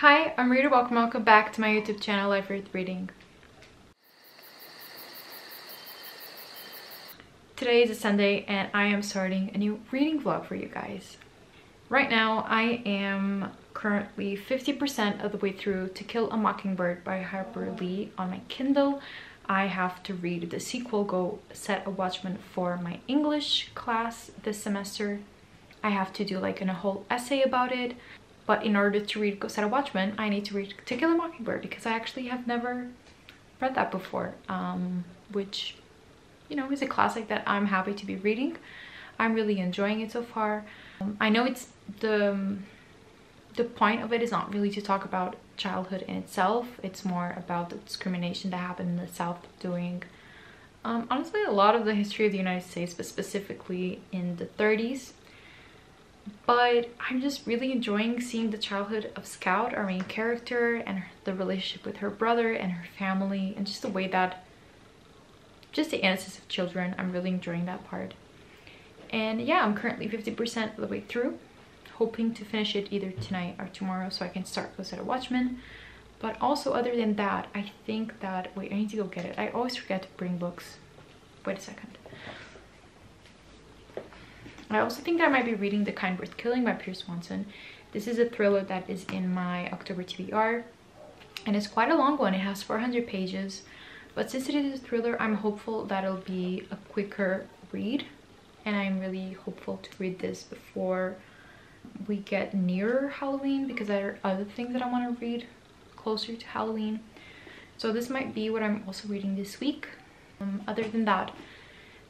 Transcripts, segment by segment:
Hi, I'm Rita. Welcome back to my YouTube channel, Life Worth Reading. Today is a Sunday and I am starting a new reading vlog for you guys. Right now, I am currently 50% of the way through To Kill a Mockingbird by Harper Lee on my Kindle. I have to read the sequel, Go Set a Watchman, for my English class this semester. I have to do like a whole essay about it. But in order to read Go Set a Watchman, I need to read To Kill a Mockingbird because I actually have never read that before, which, you know, is a classic that I'm happy to be reading. I'm really enjoying it so far. I know it's the point of it is not really to talk about childhood in itself. It's more about the discrimination that happened in the South during, honestly, a lot of the history of the United States, but specifically in the 30s. But I'm just really enjoying seeing the childhood of Scout, our main character, and the relationship with her brother and her family, and just the way that, just the innocence of children. I'm really enjoying that part. And yeah, I'm currently 50% of the way through, hoping to finish it either tonight or tomorrow so I can start Go Set a Watchman. But also, other than that, I think that, wait, I need to go get it. I always forget to bring books. Wait a second. I also think that I might be reading The Kind Worth Killing by Pierce Swanson. This is a thriller that is in my October TBR, and it's quite a long one. It has 400 pages, but since it is a thriller, I'm hopeful that it'll be a quicker read, and I'm really hopeful to read this before we get nearer Halloween, because there are other things that I want to read closer to Halloween. So this might be what I'm also reading this week. Other than that,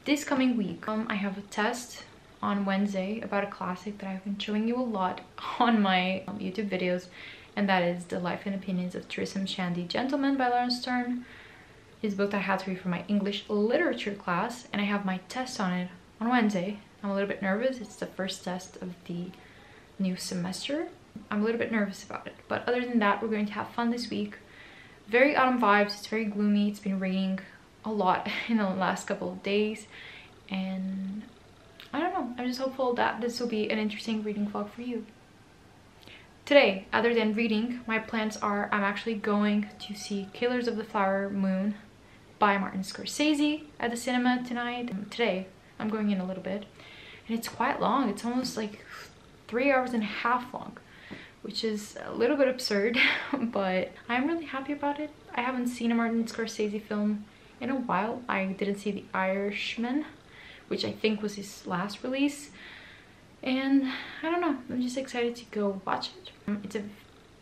this coming week, I have a test on Wednesday about a classic that I've been showing you a lot on my YouTube videos, and that is The Life and Opinions of Tristram Shandy Gentleman by Laurence Sterne. His book that I had to read for my English literature class, and I have my test on it on Wednesday. I'm a little bit nervous. It's the first test of the new semester. I'm a little bit nervous about it, but other than that, we're going to have fun this week. Very autumn vibes. It's very gloomy. It's been raining a lot in the last couple of days, and I don't know, I'm just hopeful that this will be an interesting reading vlog for you. Today, other than reading, my plans are I'm actually going to see Killers of the Flower Moon by Martin Scorsese at the cinema tonight. Today, I'm going in a little bit, and it's quite long. It's almost like 3 hours and a half long, which is a little bit absurd, but I'm really happy about it. I haven't seen a Martin Scorsese film in a while. I didn't see The Irishman, which I think was his last release, and I don't know, I'm just excited to go watch it. It's a,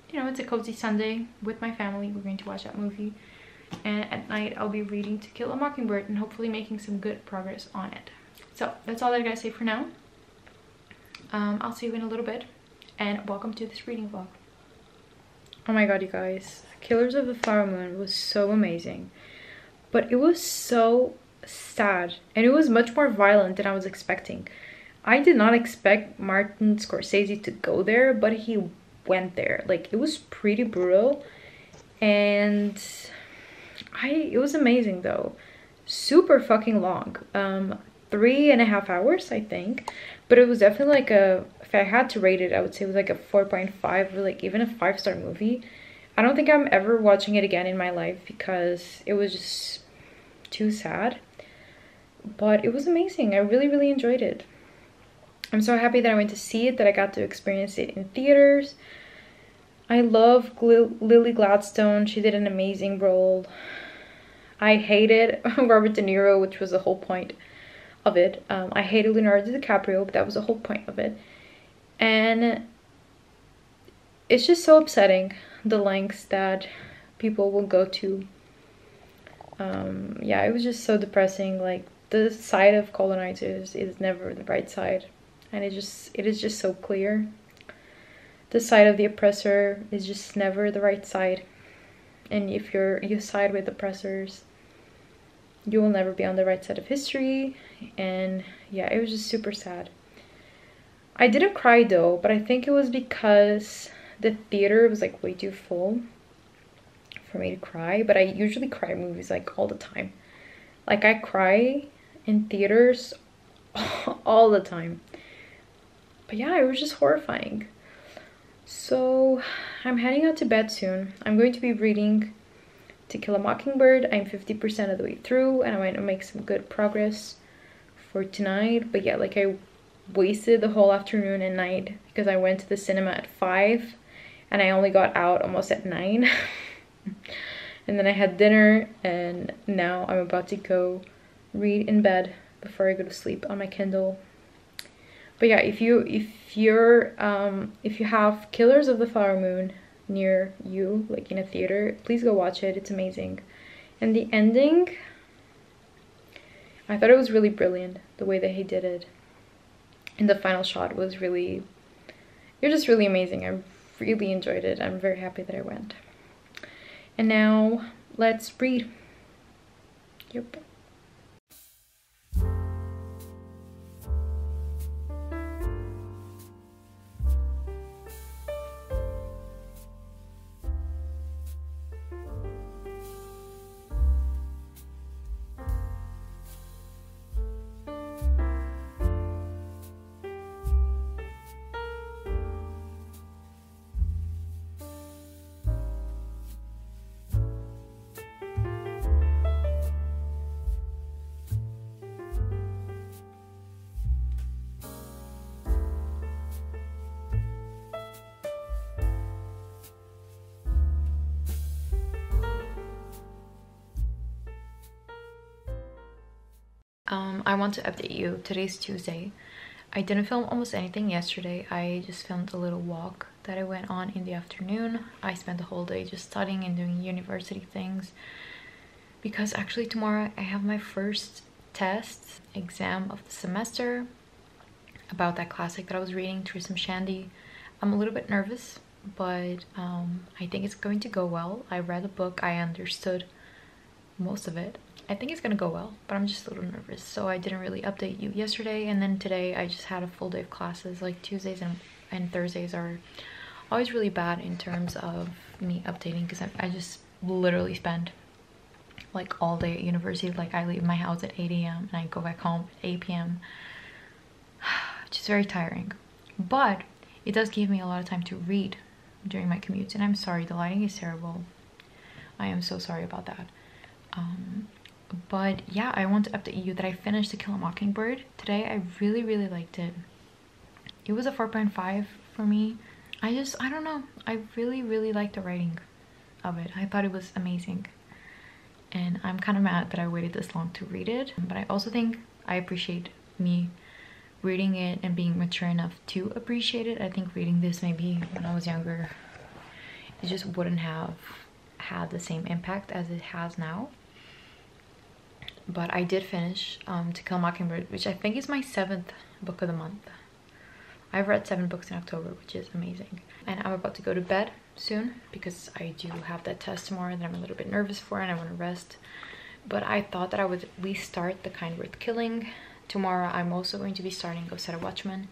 you know, it's a cozy Sunday with my family. We're going to watch that movie, and at night I'll be reading To Kill a Mockingbird and hopefully making some good progress on it. So that's all I gotta say for now. I'll see you in a little bit, and welcome to this reading vlog. Oh my god, you guys, Killers of the Flower Moon was so amazing, but it was so sad, and it was much more violent than I was expecting. I did not expect Martin Scorsese to go there, but he went there. Like, it was pretty brutal, and it was amazing though. Super fucking long. 3.5 hours, I think, but it was definitely like if I had to rate it, I would say it was like a 4.5 or like even a 5-star movie. I don't think I'm ever watching it again in my life because it was just too sad. But it was amazing. I really enjoyed it. I'm so happy that I went to see it, that I got to experience it in theaters. I love Lily Gladstone. She did an amazing role. I hated Robert De Niro, which was the whole point of it. I hated Leonardo DiCaprio, but that was the whole point of it. And it's just so upsetting, the lengths that people will go to. Yeah, it was just so depressing. Like, the side of colonizers is never the right side, and it is just so clear. The side of the oppressor is just never the right side, and if you side with oppressors, you will never be on the right side of history. And yeah, it was just super sad. I didn't cry though, but I think it was because the theater was like way too full for me to cry. But I usually cry in movies like all the time. Like, I cry in theaters all the time. But yeah, it was just horrifying. So I'm heading out to bed soon. I'm going to be reading To Kill a Mockingbird. I'm 50% of the way through and I want to make some good progress for tonight. But yeah, like I wasted the whole afternoon and night because I went to the cinema at 5 and I only got out almost at 9. And then I had dinner and now I'm about to go read in bed before I go to sleep on my Kindle. But yeah, if you have Killers of the Flower Moon near you, like in a theater, please go watch it. It's amazing. And the ending, I thought it was really brilliant, the way that he did it. And the final shot was just really amazing. I really enjoyed it. I'm very happy that I went. And now let's read. Yep. I want to update you. Today's Tuesday. I didn't film almost anything yesterday. I just filmed a little walk that I went on in the afternoon. I spent the whole day just studying and doing university things because actually tomorrow I have my first test exam of the semester about that classic that I was reading, Tristram Shandy. I'm a little bit nervous, but I think it's going to go well. I read the book, I understood most of it. I think it's gonna go well, but I'm just a little nervous, so I didn't really update you yesterday. And then today I just had a full day of classes. Like Tuesdays and Thursdays are always really bad in terms of me updating because I just literally spend like all day at university. Like I leave my house at 8 a.m. and I go back home at 8 p.m. Which is very tiring, but it does give me a lot of time to read during my commutes. And I'm sorry, the lighting is terrible. I am so sorry about that. But yeah, I want to update you that I finished To Kill a Mockingbird today. I really liked it. It was a 4.5 for me. I don't know, I really liked the writing of it. I thought it was amazing, and I'm kind of mad that I waited this long to read it, but I also think I appreciate me reading it and being mature enough to appreciate it. I think reading this maybe when I was younger, it just wouldn't have had the same impact as it has now. But I did finish To Kill a Mockingbird, which I think is my 7th book of the month. I've read 7 books in October, which is amazing. And I'm about to go to bed soon because I do have that test tomorrow that I'm a little bit nervous for and I want to rest. But I thought that I would at least start The Kind Worth Killing. Tomorrow I'm also going to be starting Go Set a Watchman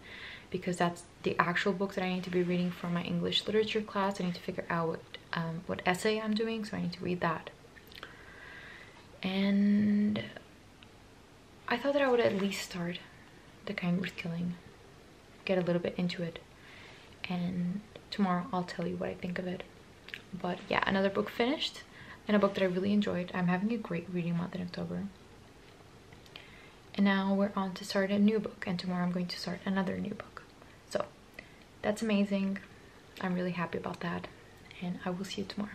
because that's the actual book that I need to be reading for my English literature class. I need to figure out what essay I'm doing, so I need to read that. And I thought that I would at least start The Kind Worth Killing, get a little bit into it, and tomorrow I'll tell you what I think of it. But yeah, another book finished and a book that I really enjoyed. I'm having a great reading month in October. And now we're on to start a new book, and tomorrow I'm going to start another new book. So that's amazing. I'm really happy about that, and I will see you tomorrow.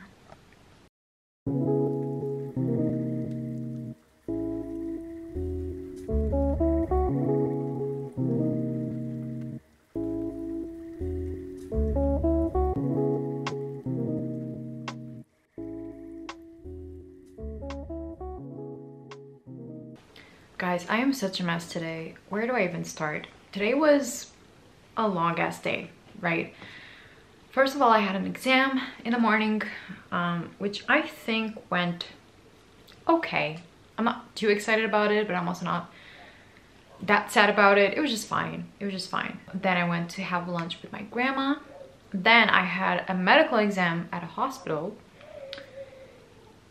Guys, I am such a mess today. Where do I even start? Today was a long ass day, right? First of all, I had an exam in the morning, which I think went okay. I'm not too excited about it, but I'm also not that sad about it. It was just fine. It was just fine. Then I went to have lunch with my grandma. Then I had a medical exam at a hospital.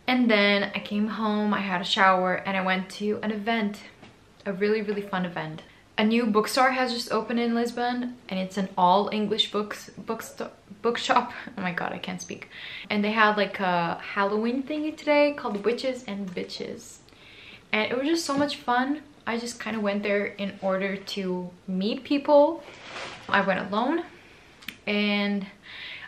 And then I came home, I had a shower, and I went to an event, a really fun event. A new bookstore has just opened in Lisbon, and it's an all English bookshop. Oh my god, I can't speak. And they had like a Halloween thingy today called Witches and Bitches, and it was just so much fun. I just kind of went there in order to meet people. I went alone, and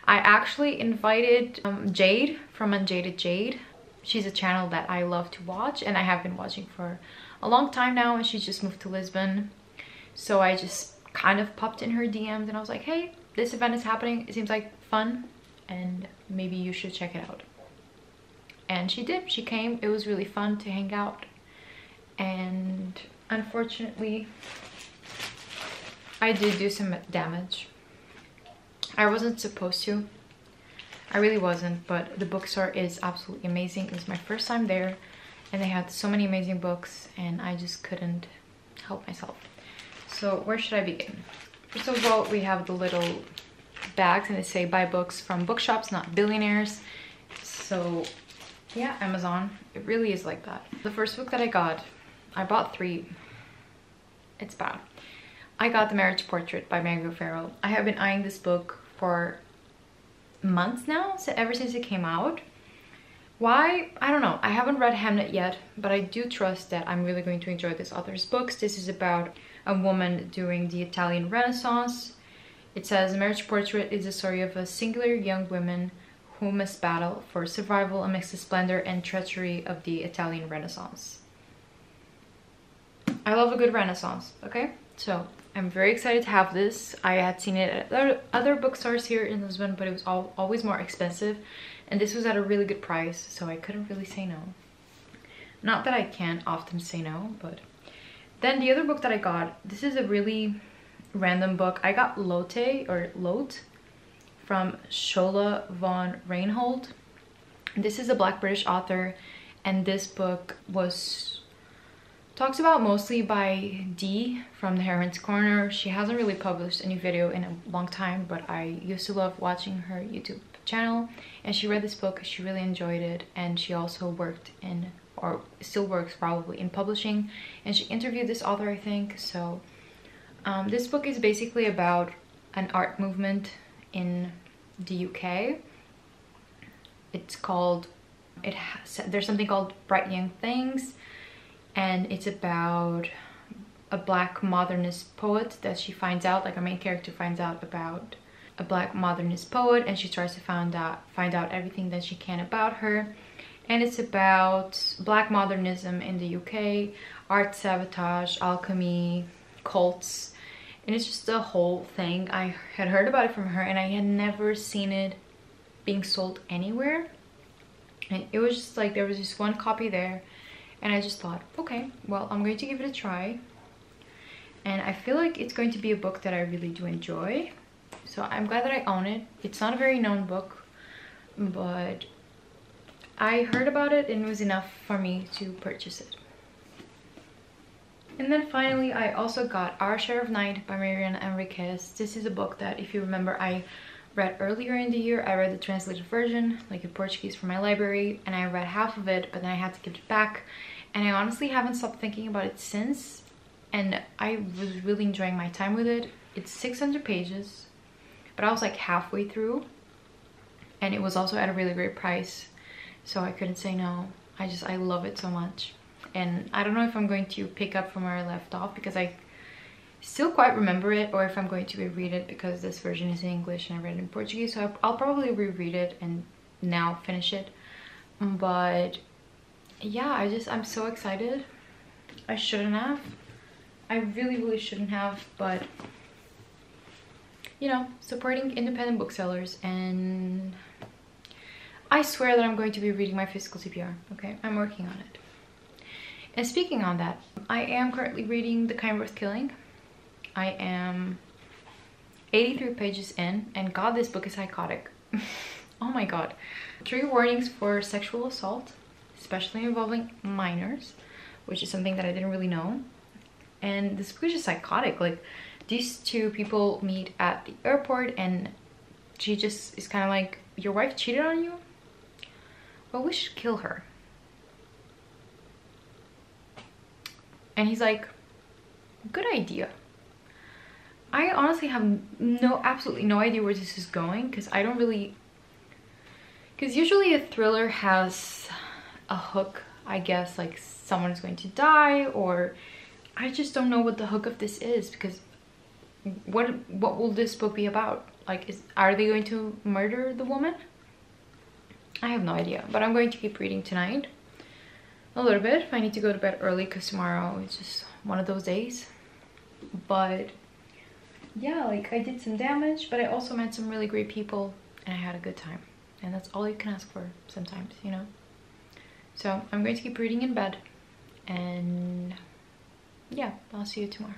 I actually invited Jade from Unjaded Jade. She's a channel that I love to watch, and I have been watching for a long time now, and she's just moved to Lisbon. So I just kind of popped in her DMs and I was like, hey, this event is happening. It seems like fun and maybe you should check it out. And she did. She came. It was really fun to hang out. And unfortunately, I did do some damage. I wasn't supposed to. I really wasn't, but the bookstore is absolutely amazing. It was my first time there and they had so many amazing books and I just couldn't help myself. So where should I begin? First of all, we have the little bags and they say buy books from bookshops, not billionaires. So yeah, Amazon, it really is like that. The first book that I bought 3. It's bad. I got The Marriage Portrait by Meg O'Farrell. I have been eyeing this book for months now, so ever since it came out. Why? I don't know. I haven't read Hamnet yet, but I do trust that I'm really going to enjoy this author's books. This is about a woman during the Italian Renaissance. It says, A Marriage Portrait is the story of a singular young woman who must battle for survival amidst the splendor and treachery of the Italian Renaissance. I love a good Renaissance, okay? So I'm very excited to have this. I had seen it at other bookstores here in Lisbon, but it was always more expensive. And this was at a really good price, so I couldn't really say no. Not that I can't often say no, but... Then the other book that I got, this is a really random book. I got Lote from Shola von Reinhold. This is a Black British author, and this book talks about mostly by Dee from The Heron's Corner. She hasn't really published any video in a long time, but I used to love watching her YouTube channel, and she read this book, she really enjoyed it, and she also worked in, or still works probably, in publishing, and she interviewed this author, I think. So this book is basically about an art movement in the UK. It's called, there's something called Bright Young Things, and it's about a Black modernist poet that she finds out, like a main character finds out about a Black modernist poet, and she tries to find out everything that she can about her. And it's about Black modernism in the UK, art sabotage, alchemy, cults, and it's just a whole thing. I had heard about it from her and I had never seen it being sold anywhere, and it was just like there was just one copy there, and I just thought, okay, well, I'm going to give it a try, and I feel like it's going to be a book that I really do enjoy. So I'm glad that I own it. It's not a very known book, but I heard about it and it was enough for me to purchase it. And then finally, I also got Our Share of Night by Mariana Enriquez. This is a book that, if you remember, I read earlier in the year. I read the translated version, like in Portuguese, from my library, and I read half of it, but then I had to give it back. And I honestly haven't stopped thinking about it since, and I was really enjoying my time with it. It's 600 pages, but I was like halfway through, and it was also at a really great price, so I couldn't say no. I love it so much, and I don't know if I'm going to pick up from where I left off, because I still quite remember it, or if I'm going to reread it, because this version is in English and I read it in Portuguese, so I'll probably reread it and now finish it. But yeah, I'm so excited. I shouldn't have. I really shouldn't have, but you know, supporting independent booksellers, and I swear that I'm going to be reading my physical TBR, okay? I'm working on it. And speaking on that, I am currently reading The Kind Worth Killing. I am 83 pages in, and God, this book is psychotic. Oh my god. 3 warnings for sexual assault, especially involving minors, which is something that I didn't really know. And this book is just psychotic. Like, these 2 people meet at the airport, and she just is kind of like, your wife cheated on you? Well, we should kill her. And he's like, good idea. I honestly have absolutely no idea where this is going, because I don't really, because usually a thriller has a hook, I guess, like someone's going to die, or I just don't know what the hook of this is, because what will this book be about? Like, are they going to murder the woman? I have no idea, but I'm going to keep reading tonight a little bit. I need to go to bed early because tomorrow it's just one of those days. But yeah, like, I did some damage, but I also met some really great people and I had a good time, and that's all you can ask for sometimes, you know. So I'm going to keep reading in bed, and yeah, I'll see you tomorrow.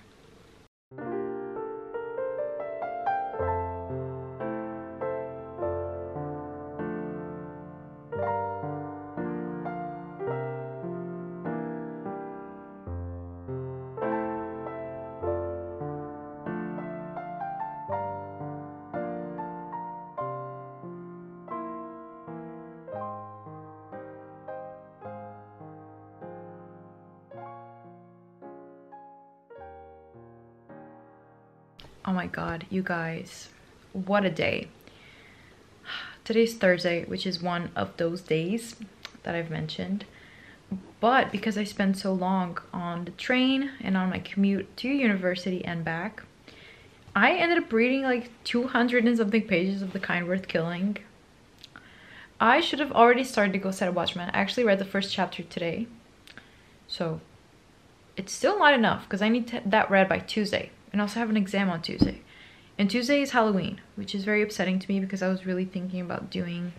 Oh my god, you guys, what a day. Today's Thursday, which is one of those days that I've mentioned. But because I spent so long on the train and on my commute to university and back, I ended up reading like 200 and something pages of The Kind Worth Killing. I should have already started to go set a Watchmen. I actually read the first chapter today. So it's still not enough because I need that read by Tuesday. And also have an exam on Tuesday. And Tuesday is Halloween, which is very upsetting to me because I was really thinking about doing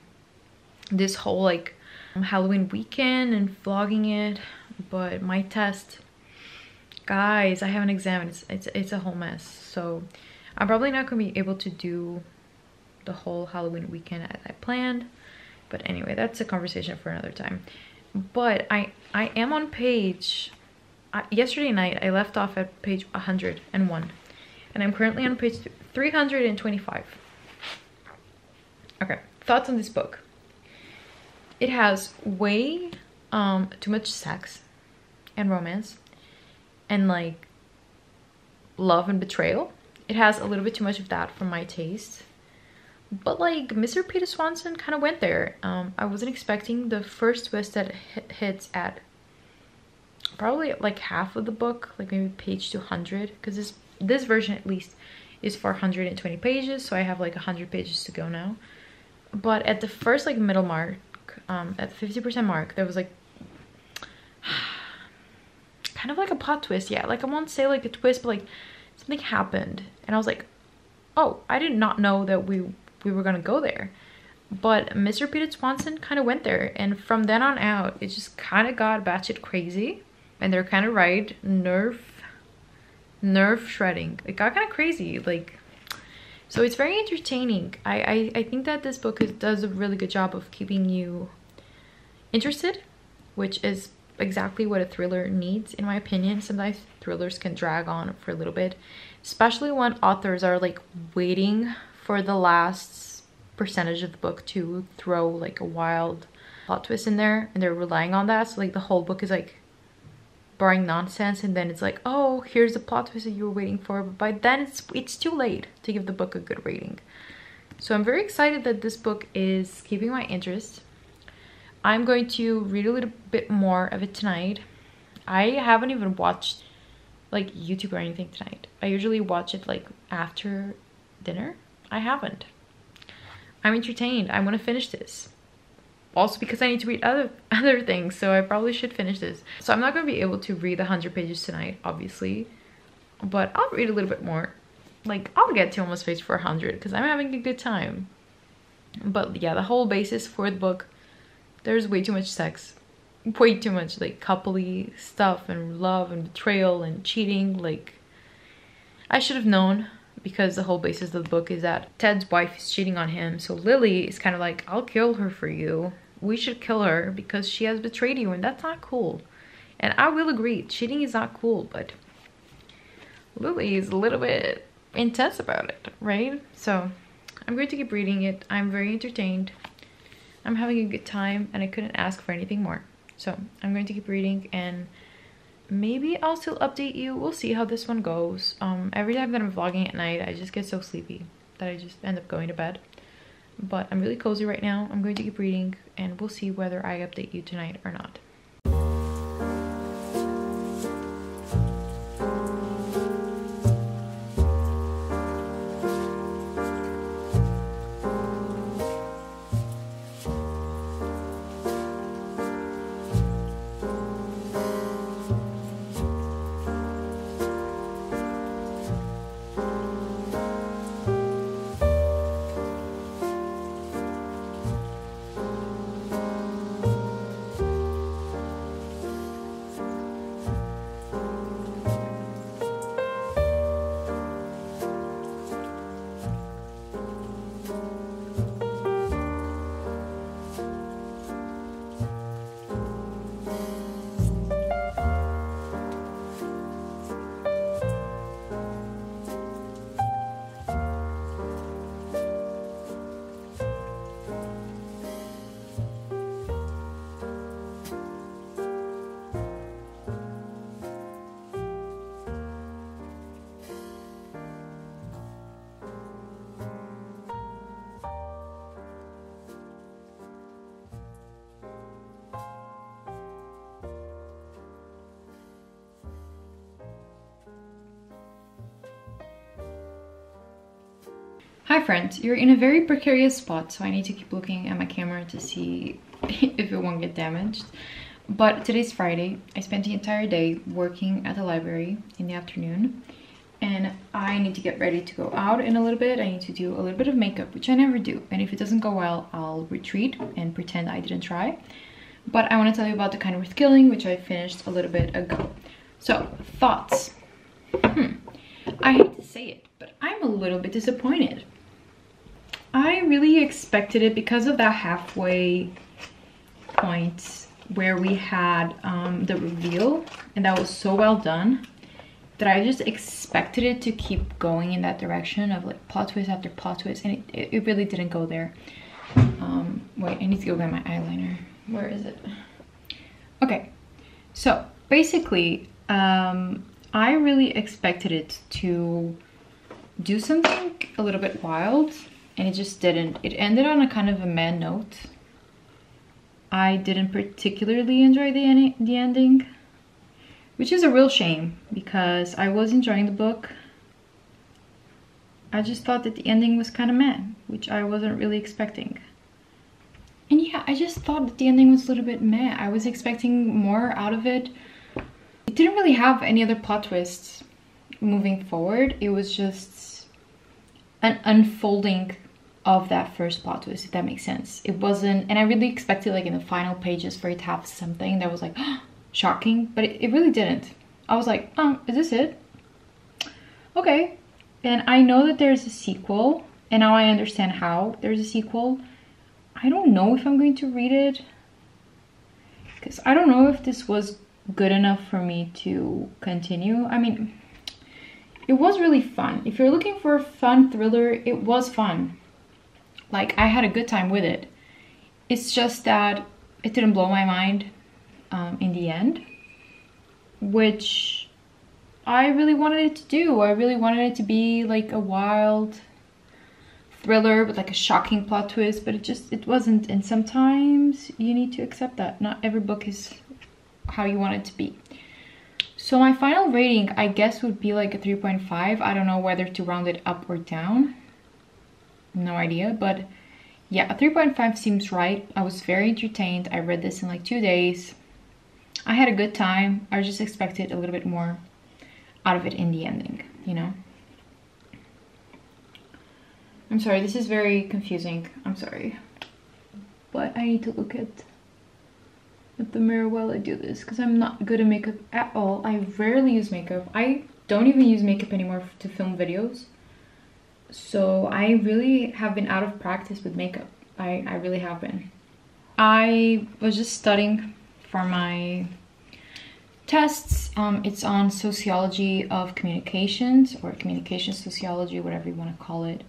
this whole like Halloween weekend and vlogging it. But my test, guys, I have an exam and it's a whole mess. So I'm probably not going to be able to do the whole Halloween weekend as I planned. But anyway, that's a conversation for another time. But I am on page... yesterday night I left off at page 101 and I'm currently on page 325. Okay, thoughts on this book. It has way too much sex and romance and like love and betrayal. It has a little bit too much of that for my taste, but like Mr. Peter Swanson kind of went there. I wasn't expecting the first twist that hits at probably like half of the book, like maybe page 200, because this version at least is 420 pages, so I have like 100 pages to go now. But at the first like middle mark, at the 50% mark, there was like kind of like a plot twist. Yeah, like I won't say like a twist, but like something happened and I was like, oh, I did not know that we were gonna go there. But Mr. Peter Swanson kind of went there, and from then on out it just kind of got batshit crazy. And they're kind of right, nerve shredding. It got kind of crazy, like, so it's very entertaining. I think that this book does a really good job of keeping you interested, which is exactly what a thriller needs, in my opinion. Sometimes thrillers can drag on for a little bit, especially when authors are like waiting for the last percentage of the book to throw like a wild plot twist in there, and they're relying on that. So like the whole book is like boring nonsense, and then it's like, oh, here's the plot twist that you were waiting for, but by then it's too late to give the book a good rating. So I'm very excited that this book is keeping my interest. I'm going to read a little bit more of it tonight. I haven't even watched like YouTube or anything tonight. I usually watch it like after dinner. I haven't. I'm entertained. I want to finish this. Also because I need to read other things, so I probably should finish this. So I'm not going to be able to read the 100 pages tonight, obviously, but I'll read a little bit more. Like, I'll get to almost page 400 because I'm having a good time. But yeah, the whole basis for the book, there's way too much sex, way too much like coupley stuff and love and betrayal and cheating. Like, I should have known, because the whole basis of the book is that Ted's wife is cheating on him. So Lily is kind of like, I'll kill her for you. We should kill her because she has betrayed you, and that's not cool. And I will agree, cheating is not cool, but Lily is a little bit intense about it, right? So I'm going to keep reading it. I'm very entertained. I'm having a good time, and I couldn't ask for anything more. So I'm going to keep reading, and maybe I'll still update you. We'll see how this one goes. Every time that I'm vlogging at night, I just get so sleepy that I just end up going to bed. But I'm really cozy right now. I'm going to keep reading, and we'll see whether I update you tonight or not. Hi friends, you're in a very precarious spot, so I need to keep looking at my camera to see if it won't get damaged. But today's Friday. I spent the entire day working at the library in the afternoon, and I need to get ready to go out in a little bit. I need to do a little bit of makeup, which I never do, and if it doesn't go well, I'll retreat and pretend I didn't try. But I want to tell you about The Kind Worth Killing, which I finished a little bit ago. So, thoughts. I hate to say it, but I'm a little bit disappointed. I really expected it because of that halfway point where we had the reveal, and that was so well done that I just expected it to keep going in that direction of like plot twist after plot twist, and it really didn't go there. Wait, I need to go get my eyeliner. Where is it? Okay, so basically I really expected it to do something a little bit wild, and it just didn't. It ended on a kind of a meh note. I didn't particularly enjoy the ending, which is a real shame because I was enjoying the book. I just thought that the ending was kind of meh, which I wasn't really expecting. And yeah, I just thought that the ending was a little bit meh. I was expecting more out of it. It didn't really have any other plot twists moving forward. It was just an unfolding of that first plot twist, if that makes sense. It wasn't, and I really expected like in the final pages for it to have something that was like shocking, but it really didn't. I was like, oh, is this it? Okay. And I know that there's a sequel, and now I understand how there's a sequel. I don't know if I'm going to read it, because I don't know if this was good enough for me to continue. I mean, it was really fun. If you're looking for a fun thriller, it was fun. Like, I had a good time with it. It's just that it didn't blow my mind in the end, which I really wanted it to do. I really wanted it to be like a wild thriller with like a shocking plot twist, but it wasn't. And sometimes you need to accept that. Not every book is how you want it to be. So my final rating, I guess, would be like a 3.5. I don't know whether to round it up or down. No idea, but yeah, a 3.5 seems right. I was very entertained. I read this in like 2 days. I had a good time. I just expected a little bit more out of it in the ending, you know? I'm sorry, this is very confusing. I'm sorry. But I need to look at the mirror while I do this, because I'm not good at makeup at all. I rarely use makeup. I don't even use makeup anymore to film videos. So I really have been out of practice with makeup. I really have been. I was just studying for my tests. It's on sociology of communications, or communication sociology, whatever you want to call it.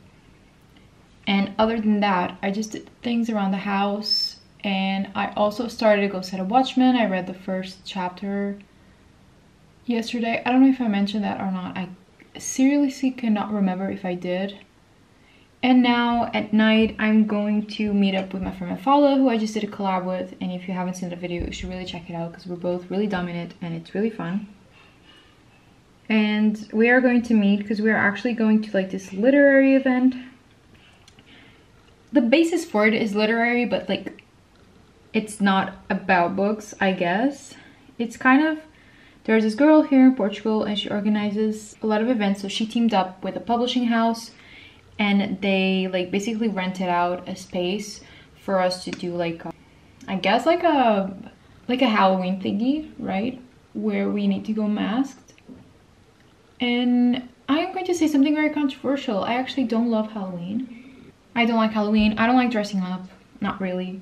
And other than that, I just did things around the house. And I also started to go set a Watchmen. I read the first chapter yesterday. I don't know if I mentioned that or not. I seriously cannot remember if I did. And now at night, I'm going to meet up with my friend Mafala, who I just did a collab with. And if you haven't seen the video, you should really check it out because we're both really dumb in it and it's really fun. And we are going to meet because we are actually going to like this literary event. The basis for it is literary, but like it's not about books, I guess. It's kind of, there's this girl here in Portugal and she organizes a lot of events. So she teamed up with a publishing house and they like basically rented out a space for us to do like I guess like a Halloween thingy, right, where we need to go masked. And I'm going to say something very controversial. I actually don't love Halloween. I don't like Halloween. I don't like dressing up, not really.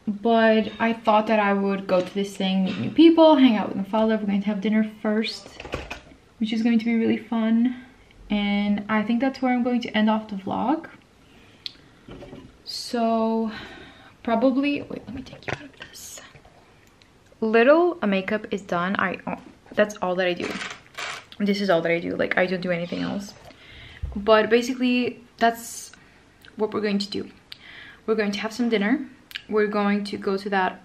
But I thought that I would go to this thing, meet new people, hang out with my father. We're going to have dinner first, which is going to be really fun. And I think that's where I'm going to end off the vlog. So probably, wait, let me take you out of this. Little makeup is done. That's all that I do. This is all that I do. Like I don't do anything else. But basically that's what we're going to do. We're going to have some dinner. We're going to go to that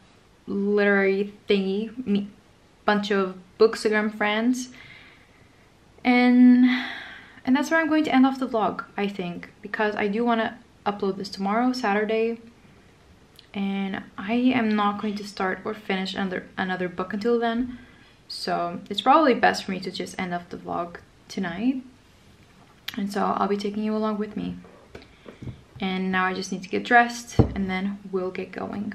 literary thingy, meet a bunch of Bookstagram friends. And that's where I'm going to end off the vlog, I think, because I do want to upload this tomorrow, Saturday, and I am not going to start or finish another book until then, so it's probably best for me to just end off the vlog tonight. And so I'll be taking you along with me. And now I just need to get dressed and then we'll get going.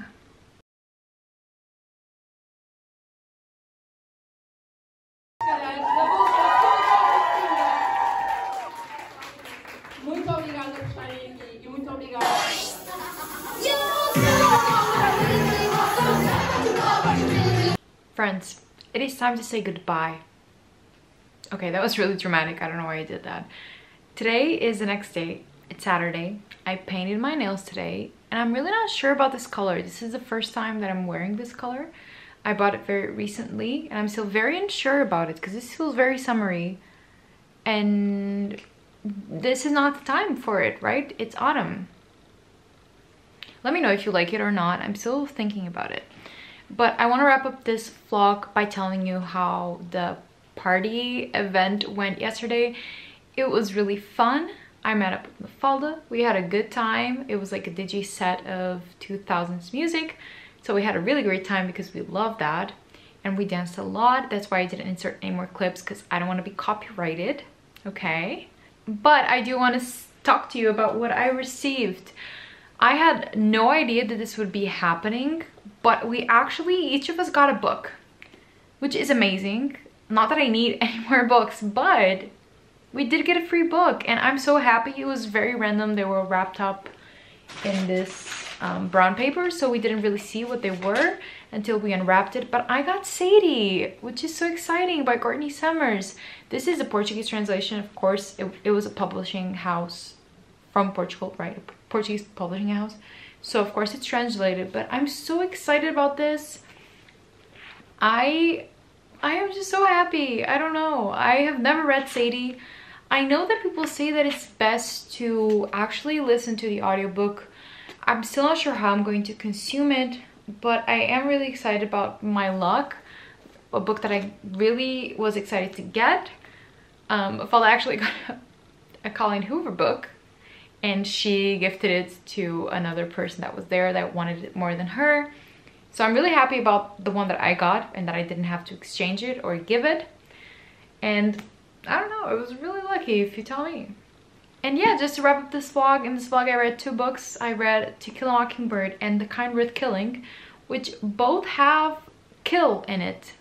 Friends, it is time to say goodbye. Okay, that was really dramatic. I don't know why I did that. Today is the next day. It's Saturday. I painted my nails today and I'm really not sure about this color. This is the first time that I'm wearing this color. I bought it very recently and I'm still very unsure about it because this feels very summery and this is not the time for it, right? It's autumn. Let me know if you like it or not. I'm still thinking about it. But I want to wrap up this vlog by telling you how the party event went yesterday. It was really fun. I met up with Mafalda. We had a good time. It was like a digi set of 2000s music. So we had a really great time because we love that. And we danced a lot. That's why I didn't insert any more clips because I don't want to be copyrighted. Okay. But I do want to talk to you about what I received. I had no idea that this would be happening, but we actually, each of us got a book, which is amazing. Not that I need any more books, but we did get a free book and I'm so happy. It was very random. They were wrapped up in this brown paper, so we didn't really see what they were until we unwrapped it. But I got Sadie, which is so exciting, by Courtney Summers. This is a Portuguese translation, of course. It was a publishing house from Portugal, right? A Portuguese publishing house. So of course it's translated, but I'm so excited about this. I am just so happy. I don't know. I have never read Sadie. I know that people say that it's best to actually listen to the audiobook. I'm still not sure how I'm going to consume it, but I am really excited about My Luck, a book that I really was excited to get. Fala actually got a Colleen Hoover book, and she gifted it to another person that was there that wanted it more than her. So I'm really happy about the one that I got and that I didn't have to exchange it or give it. And I don't know, it was really lucky if you tell me. And yeah, just to wrap up this vlog, in this vlog I read 2 books. I read To Kill a Mockingbird and The Kind Worth Killing, which both have kill in it,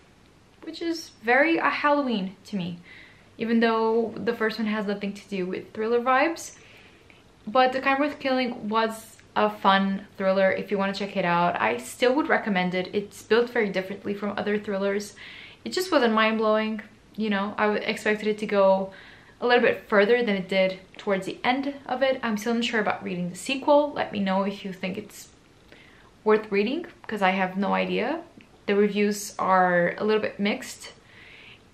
which is very Halloween to me, even though the first one has nothing to do with thriller vibes. But The Kind Worth Killing was a fun thriller if you want to check it out. I still would recommend it. It's built very differently from other thrillers. It just wasn't mind-blowing, you know. I expected it to go a little bit further than it did towards the end of it. I'm still unsure about reading the sequel. Let me know if you think it's worth reading, because I have no idea. The reviews are a little bit mixed,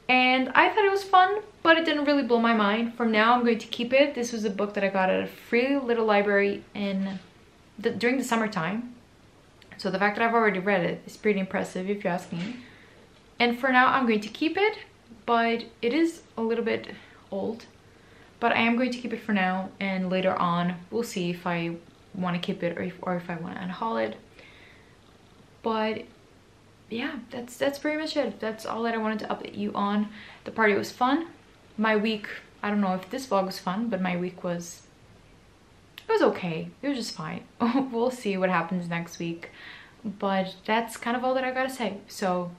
and I thought it was fun, but it didn't really blow my mind. From now, I'm going to keep it. This was a book that I got at a free little library during the summertime. So the fact that I've already read it is pretty impressive, if you ask me. And for now, I'm going to keep it, but it is a little bit old. But I am going to keep it for now, and later on, we'll see if I want to keep it or if I want to unhaul it. But yeah, that's pretty much it. That's all that I wanted to update you on. The party was fun. My week, I don't know if this vlog was fun, but my week was okay. It was just fine. We'll see what happens next week. But that's kind of all that I gotta say. So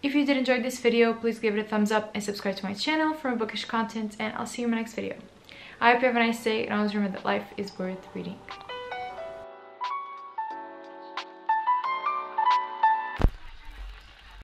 if you did enjoy this video, please give it a thumbs up and subscribe to my channel for more bookish content, and I'll see you in my next video. I hope you have a nice day, and always remember that life is worth reading.